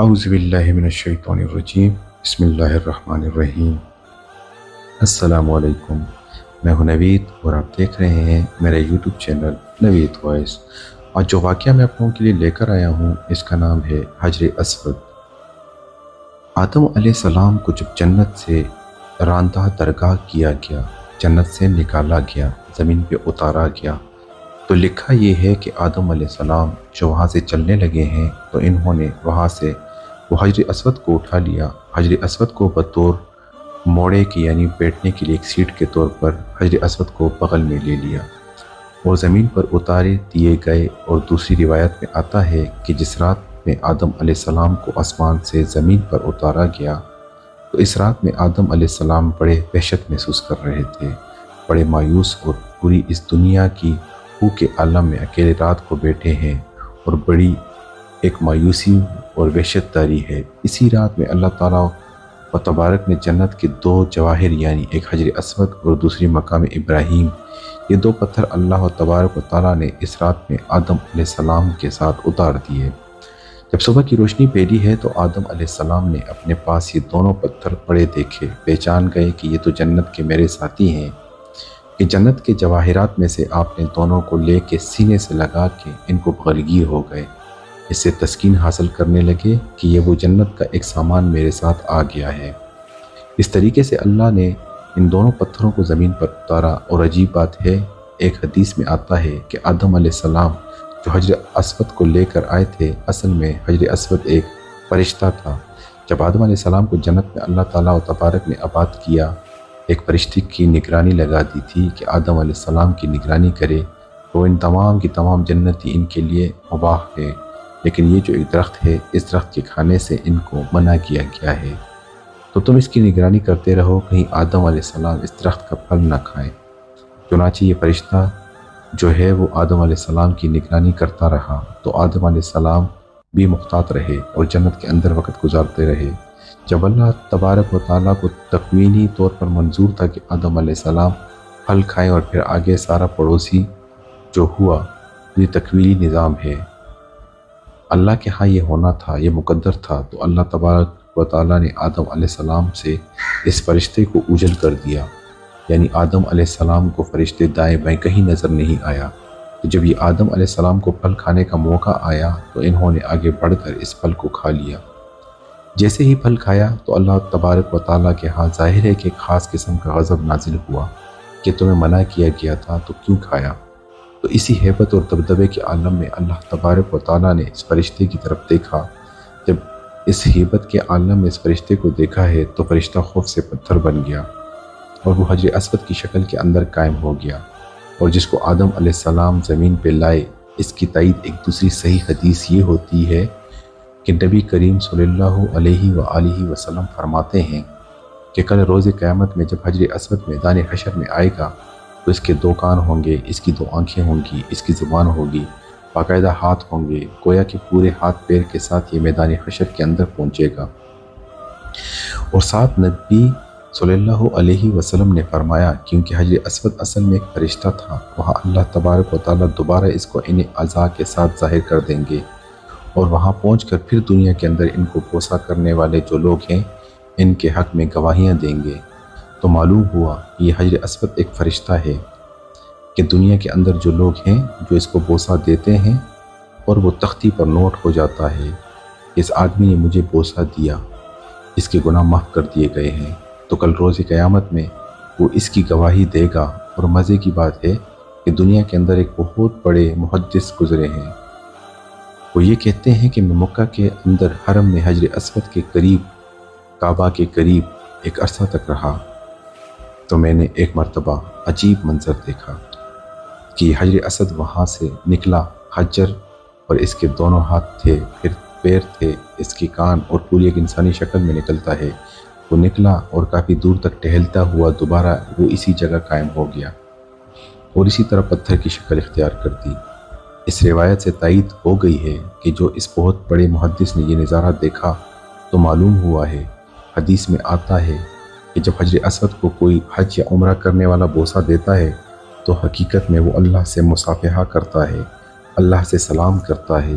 اعوذ باللہ من الشیطان الرجیم، بسم اللہ الرحمن الرحیم۔ السلام علیکم، میں ہوں نوید اور آپ دیکھ رہے ہیں میرا یوٹیوب چینل نوید وائس۔ آج جو واقعہ میں آپ لوگوں کے لیے لے کر آیا ہوں اس کا نام ہے حجر اسود۔ آدم علیہ السلام کو جب جنت سے راندہ درگاہ کیا گیا، جنت سے نکالا گیا، زمین پہ اتارا گیا، تو لکھا یہ ہے کہ آدم علیہ السلام جو وہاں سے چلنے لگے ہیں تو انہوں نے وہاں سے وہ حجر اسود کو اٹھا لیا۔ حجر اسود کو بطور موڑے کی یعنی بیٹھنے کے لیے ایک سیٹ کے طور پر حجر اسود کو بغل میں لے لیا اور زمین پر اتارے دیے گئے۔ اور دوسری روایت میں آتا ہے کہ جس رات میں آدم علیہ السلام کو آسمان سے زمین پر اتارا گیا تو اس رات میں آدم علیہ السلام بڑے وحشت محسوس کر رہے تھے، بڑے مایوس، اور پوری اس دنیا کی ہو کے عالم میں اکیلے رات کو بیٹھے ہیں اور بڑی ایک مایوسی اور وحشت داری ہے۔ اسی رات میں اللہ تعالیٰ و تبارک نے جنت کے دو جواہر یعنی ایک حجر اسود اور دوسری مقام ابراہیم، یہ دو پتھر اللہ و تبارک و تعالیٰ نے اس رات میں آدم علیہ السلام کے ساتھ اتار دیے۔ جب صبح کی روشنی پھیلی ہے تو آدم علیہ السلام نے اپنے پاس یہ دونوں پتھر پڑے دیکھے، پہچان گئے کہ یہ تو جنت کے میرے ساتھی ہیں، کہ جنت کے جواہرات میں سے آپ نے دونوں کو لے کے سینے سے لگا کے ان کو بغلگیر ہو گئے۔ اس سے تسکین حاصل کرنے لگے کہ یہ وہ جنت کا ایک سامان میرے ساتھ آ گیا ہے۔ اس طریقے سے اللہ نے ان دونوں پتھروں کو زمین پر اتارا۔ اور عجیب بات ہے، ایک حدیث میں آتا ہے کہ آدم علیہ السلام جو حجر اسود کو لے کر آئے تھے، اصل میں حجر اسود ایک فرشتہ تھا۔ جب آدم علیہ السلام کو جنت میں اللہ تعالیٰ و تبارک نے آباد کیا، ایک فرشتے کی نگرانی لگا دی تھی کہ آدم علیہ السلام کی نگرانی کرے، تو ان تمام کی تمام جنتی ان کے لیے مباح ہے، لیکن یہ جو ایک درخت ہے اس درخت کے کھانے سے ان کو منع کیا گیا ہے، تو تم اس کی نگرانی کرتے رہو کہیں آدم علیہ السلام اس درخت کا پھل نہ کھائیں۔ چنانچہ یہ فرشتہ جو ہے وہ آدم علیہ السلام کی نگرانی کرتا رہا، تو آدم علیہ السلام بھی محتاط رہے اور جنت کے اندر وقت گزارتے رہے۔ جب اللہ تبارک و تعالیٰ کو تکوینی طور پر منظور تھا کہ آدم علیہ السلام پھل کھائیں اور پھر آگے سارا پڑوسی جو ہوا، یہ تکوینی نظام ہے، اللہ کے ہاں یہ ہونا تھا، یہ مقدر تھا، تو اللہ تبارک و تعالیٰ نے آدم علیہ السلام سے اس فرشتے کو اوجھل کر دیا، یعنی آدم علیہ السلام کو فرشتے دائیں بائیں کہیں نظر نہیں آیا۔ تو جب یہ آدم علیہ السلام کو پھل کھانے کا موقع آیا تو انہوں نے آگے بڑھ کر اس پھل کو کھا لیا۔ جیسے ہی پھل کھایا تو اللہ تبارک و تعالیٰ کے ہاں ظاہر ہے کہ ایک خاص قسم کا غضب نازل ہوا کہ تمہیں منع کیا گیا تھا تو کیوں کھایا؟ تو اسی ہیبت اور دبدبے کے عالم میں اللہ تبارک و تعالیٰ نے اس فرشتے کی طرف دیکھا۔ جب اس ہیبت کے عالم میں اس فرشتے کو دیکھا ہے تو فرشتہ خوف سے پتھر بن گیا اور وہ حجر اسود کی شکل کے اندر قائم ہو گیا، اور جس کو آدم علیہ السلام زمین پہ لائے، اس کی تائید ایک دوسری صحیح حدیث یہ ہوتی ہے کہ نبی کریم صلی اللہ علیہ وآلہ وسلم فرماتے ہیں کہ کل روز قیامت میں جب حجر اسود میدان حشر میں آئے گا تو اس کے دو کان ہوں گے، اس کی دو آنکھیں ہوں گی، اس کی زبان ہوگی، باقاعدہ ہاتھ ہوں گے، گویا کہ پورے ہاتھ پیر کے ساتھ یہ میدان حشر کے اندر پہنچے گا۔ اور ساتھ نبی صلی اللہ علیہ وسلم نے فرمایا کیونکہ حجر اسود اصل میں ایک فرشتہ تھا، وہاں اللہ تبارک و تعالیٰ دوبارہ اس کو انہیں اعضاء کے ساتھ ظاہر کر دیں گے، اور وہاں پہنچ کر پھر دنیا کے اندر ان کو بوسہ کرنے والے جو لوگ ہیں ان کے حق میں گواہیاں دیں گے۔ تو معلوم ہوا کہ یہ حجر اسود ایک فرشتہ ہے کہ دنیا کے اندر جو لوگ ہیں جو اس کو بوسہ دیتے ہیں اور وہ تختی پر نوٹ ہو جاتا ہے، اس آدمی نے مجھے بوسہ دیا، اس کے گناہ معاف کر دیے گئے ہیں، تو کل روز قیامت میں وہ اس کی گواہی دے گا۔ اور مزے کی بات ہے کہ دنیا کے اندر ایک بہت بڑے محدث گزرے ہیں، وہ یہ کہتے ہیں کہ میں مکہ کے اندر حرم میں حجر اسود کے قریب، کعبہ کے قریب ایک عرصہ تک رہا، تو میں نے ایک مرتبہ عجیب منظر دیکھا کہ حجر اسود وہاں سے نکلا، حجر اور اس کے دونوں ہاتھ تھے، پھر پیر تھے، اس کے کان، اور پوری ایک انسانی شکل میں نکلتا ہے، وہ نکلا اور کافی دور تک ٹہلتا ہوا دوبارہ وہ اسی جگہ قائم ہو گیا اور اسی طرح پتھر کی شکل اختیار کر دی۔ اس روایت سے تائید ہو گئی ہے کہ جو اس بہت بڑے محدث نے یہ نظارہ دیکھا تو معلوم ہوا ہے، حدیث میں آتا ہے کہ جب حجر اسود کو کوئی حج یا عمرہ کرنے والا بوسہ دیتا ہے تو حقیقت میں وہ اللہ سے مصافحہ کرتا ہے، اللہ سے سلام کرتا ہے،